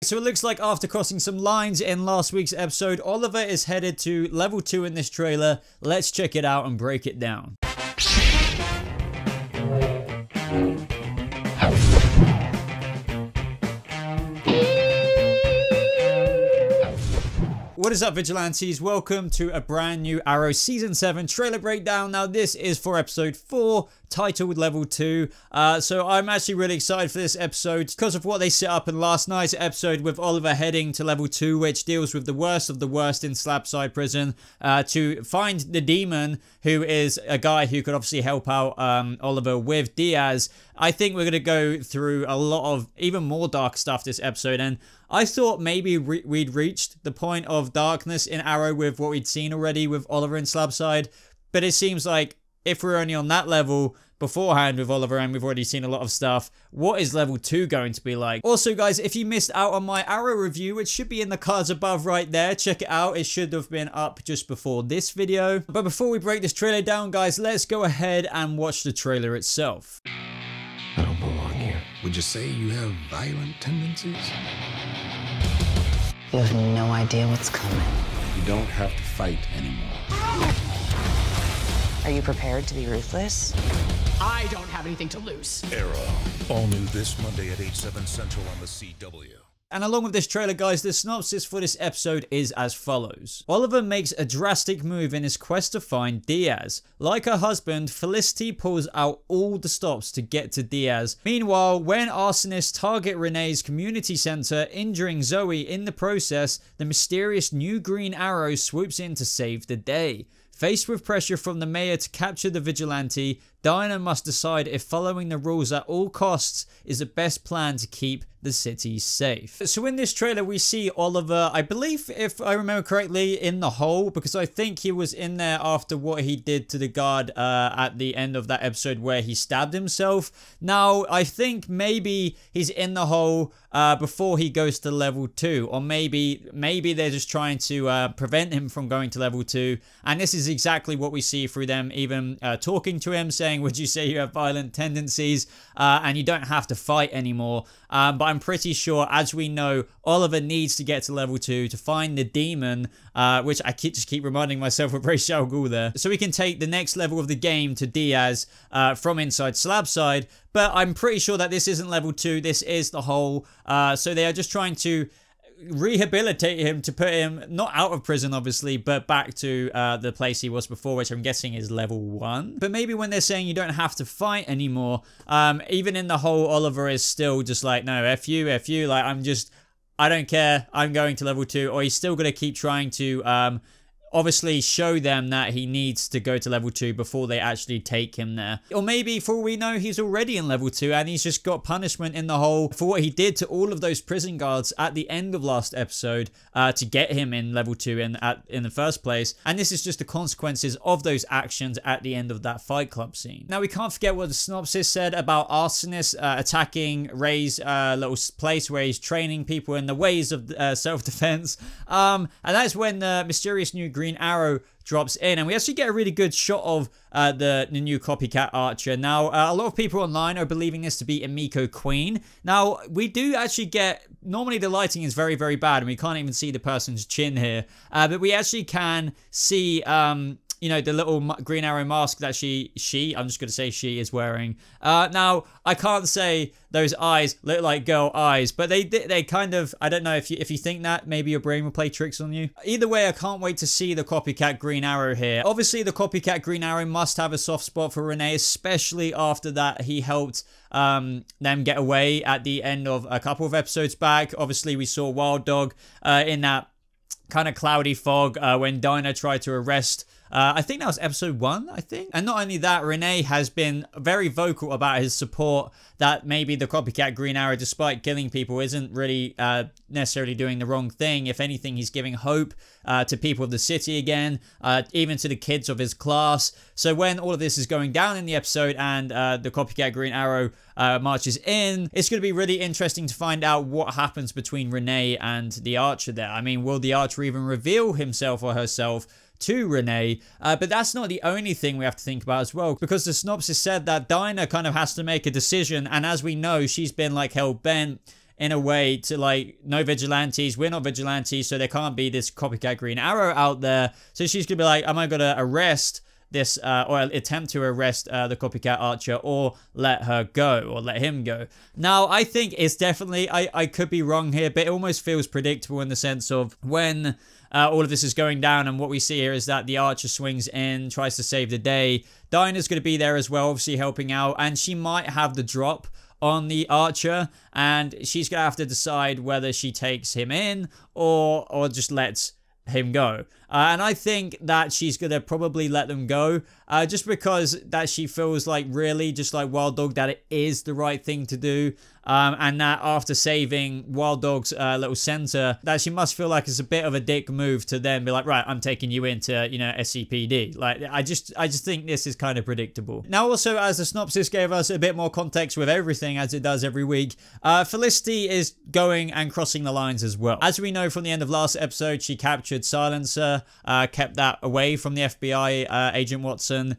So it looks like after crossing some lines in last week's episode, Oliver is headed to level 2 in this trailer. Let's check it out and break it down. What is up, Vigilantes? Welcome to a brand new Arrow Season 7 trailer breakdown. Now, this is for episode 4, titled Level 2. So I'm actually really excited for this episode because of what they set up in last night's episode with Oliver heading to Level 2, which deals with the worst of the worst in Slabside Prison, to find the demon, who is a guy who could obviously help out Oliver with Diaz. I think we're going to go through a lot of even more dark stuff this episode, and I thought maybe we'd reached the point of darkness in Arrow with what we'd seen already with Oliver and Slabside, but it seems like if we're only on that level beforehand with Oliver and we've already seen a lot of stuff, what is level 2 going to be like? Also, guys, if you missed out on my Arrow review, it should be in the cards above right there. Check it out. It should have been up just before this video. But before we break this trailer down, guys, let's go ahead and watch the trailer itself. I don't belong here. Would you say you have violent tendencies? You have no idea what's coming. You don't have to fight anymore. Are you prepared to be ruthless? I don't have anything to lose. Arrow. All new this Monday at 8/7 Central on the CW. And along with this trailer, guys, the synopsis for this episode is as follows. Oliver makes a drastic move in his quest to find Diaz. Like her husband, Felicity pulls out all the stops to get to Diaz. Meanwhile, when arsonists target Renee's community center, injuring Zoe in the process, the mysterious new Green Arrow swoops in to save the day. Faced with pressure from the mayor to capture the vigilante, Dinah must decide if following the rules at all costs is the best plan to keep the city safe. So in this trailer, we see Oliver, I believe, if I remember correctly, in the hole, because I think he was in there after what he did to the guard at the end of that episode where he stabbed himself. Now, I think maybe he's in the hole before he goes to level 2, or maybe they're just trying to prevent him from going to level 2, and this is exactly what we see through them even talking to him, saying, would you say you have violent tendencies and you don't have to fight anymore? But I'm pretty sure, as we know, Oliver needs to get to level 2 to find the demon, which I just keep reminding myself of Ra's al Ghul there, so we can take the next level of the game to Diaz from inside Slabside. But I'm pretty sure that this isn't level 2, this is the hole. So they are just trying to rehabilitate him to put him not out of prison, obviously, but back to the place he was before, which I'm guessing is level 1. But maybe when they're saying you don't have to fight anymore, even in the hole, Oliver is still just like, no, F you, like, I don't care, I'm going to level 2, or he's still going to keep trying to obviously show them that he needs to go to level 2 before they actually take him there. Or maybe, for all we know, he's already in level 2 and he's just got punishment in the hole for what he did to all of those prison guards at the end of last episode to get him in level 2 in the first place. And this is just the consequences of those actions at the end of that Fight Club scene. Now, we can't forget what the synopsis said about arsonists attacking Ray's little place where he's training people in the ways of self-defense. And that's when the mysterious new Green Arrow drops in, and we actually get a really good shot of the new Copycat archer. Now, a lot of people online are believing this to be Emiko Queen. Now, we do actually get, normally the lighting is very, very bad, and we can't even see the person's chin here, but we actually can see you know, the little Green Arrow mask that I'm just going to say she is wearing. Now, I can't say those eyes look like girl eyes, but they kind of, I don't know if you think that, maybe your brain will play tricks on you. Either way, I can't wait to see the Copycat Green Arrow here. Obviously, the Copycat Green Arrow must have a soft spot for Renee, especially after that he helped them get away at the end of a couple of episodes back. Obviously, we saw Wild Dog in that kind of cloudy fog when Dinah tried to arrest I think that was episode 1, I think. And not only that, Renee has been very vocal about his support that maybe the Copycat Green Arrow, despite killing people, isn't really necessarily doing the wrong thing. If anything, he's giving hope to people of the city again, even to the kids of his class. So when all of this is going down in the episode and the Copycat Green Arrow marches in, it's going to be really interesting to find out what happens between Renee and the Archer there. I mean, will the Archer even reveal himself or herself to Renee? But that's not the only thing we have to think about as well, because the synopsis said that Dinah kind of has to make a decision, and as we know, she's been like hell-bent in a way to like, no vigilantes, we're not vigilantes, so there can't be this copycat Green Arrow out there. So she's gonna be like, am I gonna arrest this or attempt to arrest the copycat Archer, or let her go, or let him go? Now I think it's definitely, I could be wrong here, but it almost feels predictable in the sense of when all of this is going down, and what we see here is that the Archer swings in, tries to save the day. Dinah's going to be there as well, obviously helping out, and she might have the drop on the Archer, and she's going to have to decide whether she takes him in or just lets him go. And I think that she's going to probably let them go, just because that she feels like, really, just like Wild Dog, that it is the right thing to do. And that after saving Wild Dog's little center, that she must feel like it's a bit of a dick move to then be like, right, I'm taking you into, you know, SCPD. Like, I just think this is kind of predictable. Now, also, as the synopsis gave us a bit more context with everything, as it does every week, Felicity is going and crossing the lines as well. As we know from the end of last episode, she captured Silencer, kept that away from the FBI, Agent Watson.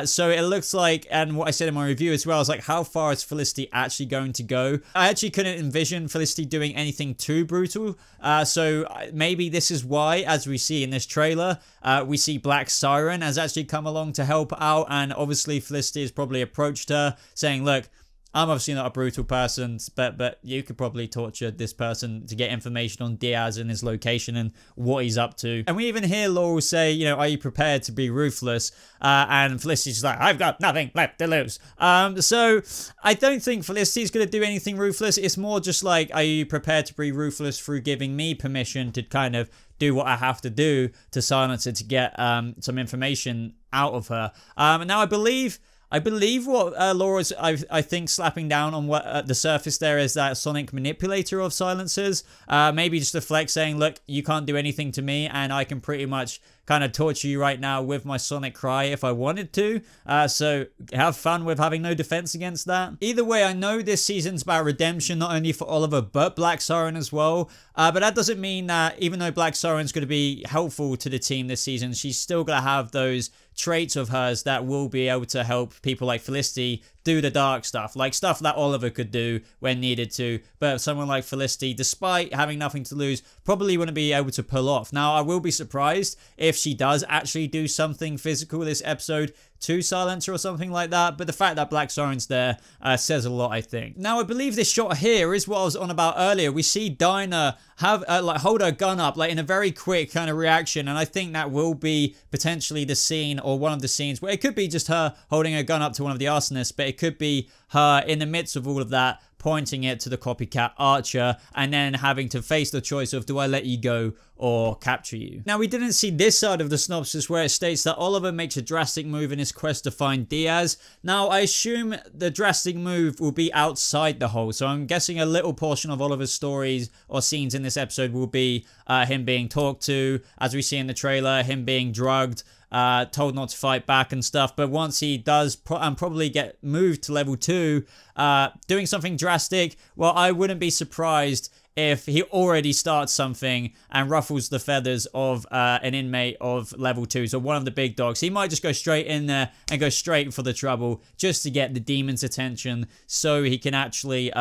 So it looks like, and what I said in my review as well, is like, how far is Felicity actually going to go? I actually couldn't envision Felicity doing anything too brutal. So maybe this is why, as we see in this trailer, we see Black Siren has actually come along to help out. And obviously Felicity has probably approached her saying, look, I'm obviously not a brutal person, but you could probably torture this person to get information on Diaz and his location and what he's up to. And we even hear Laurel say, you know, are you prepared to be ruthless? And Felicity's like, I've got nothing left to lose. So I don't think Felicity's going to do anything ruthless. It's more just like, are you prepared to be ruthless through giving me permission to kind of do what I have to do to silence her, to get some information out of her. Now I believe what Laura's, I think, slapping down on what the surface there is that sonic manipulator of silencers. Maybe just a flex saying, look, you can't do anything to me, and I can pretty much kind of torture you right now with my sonic cry if I wanted to. So have fun with having no defense against that. Either way, I know this season's about redemption, not only for Oliver, but Black Siren as well. But that doesn't mean that even though Black Siren's going to be helpful to the team this season, she's still going to have those traits of hers that will be able to help people like Felicity do the dark stuff, like stuff that Oliver could do when needed to, but someone like Felicity, despite having nothing to lose, probably wouldn't be able to pull off. Now, I will be surprised if she does actually do something physical this episode to Silencer or something like that, but the fact that Black Siren's there says a lot, I think. Now, I believe this shot here is what I was on about earlier. We see Dinah have like hold her gun up like in a very quick kind of reaction, and I think that will be potentially the scene, or one of the scenes where it could be just her holding her gun up to one of the arsonists, but it could be her in the midst of all of that pointing it to the copycat Archer, and then having to face the choice of, do I let you go or capture you? Now, we didn't see this side of the synopsis where it states that Oliver makes a drastic move in his quest to find Diaz. Now, I assume the drastic move will be outside the hole, so I'm guessing a little portion of Oliver's stories or scenes in this episode will be him being talked to, as we see in the trailer, him being drugged, told not to fight back and stuff. But once he does probably get moved to level 2, doing something drastic, well, I wouldn't be surprised if he already starts something and ruffles the feathers of an inmate of level 2, so one of the big dogs. He might just go straight in there and go straight for the trouble just to get the demon's attention, so he can actually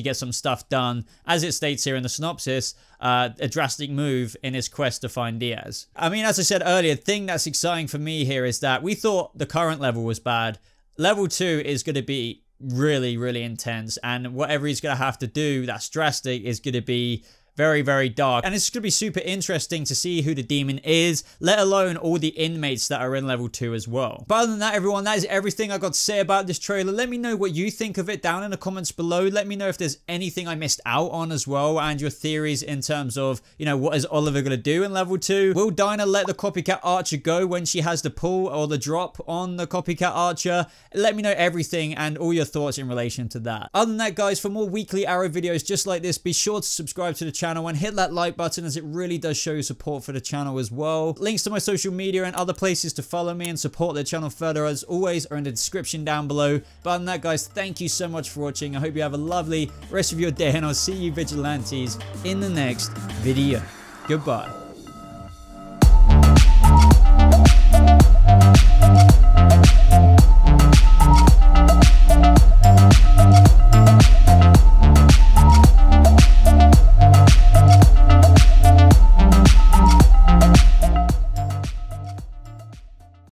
get some stuff done, as it states here in the synopsis, a drastic move in his quest to find Diaz. I mean, as I said earlier, the thing that's exciting for me here is that we thought the current level was bad. Level 2 is going to be really, really intense, and whatever he's going to have to do that's drastic is going to be very, very dark. And it's going to be super interesting to see who the demon is, let alone all the inmates that are in level 2 as well. But other than that, everyone, that is everything I got to say about this trailer. Let me know what you think of it down in the comments below. Let me know if there's anything I missed out on as well, and your theories in terms of, you know, what is Oliver going to do in level 2? Will Dinah let the copycat Archer go when she has the pull or the drop on the copycat Archer? Let me know everything and all your thoughts in relation to that. Other than that, guys, for more weekly Arrow videos just like this, be sure to subscribe to the channel and hit that like button, as it really does show your support for the channel as well. Links to my social media and other places to follow me and support the channel further, as always, are in the description down below. But other than that, guys, thank you so much for watching. I hope you have a lovely rest of your day, and I'll see you vigilantes in the next video. Goodbye.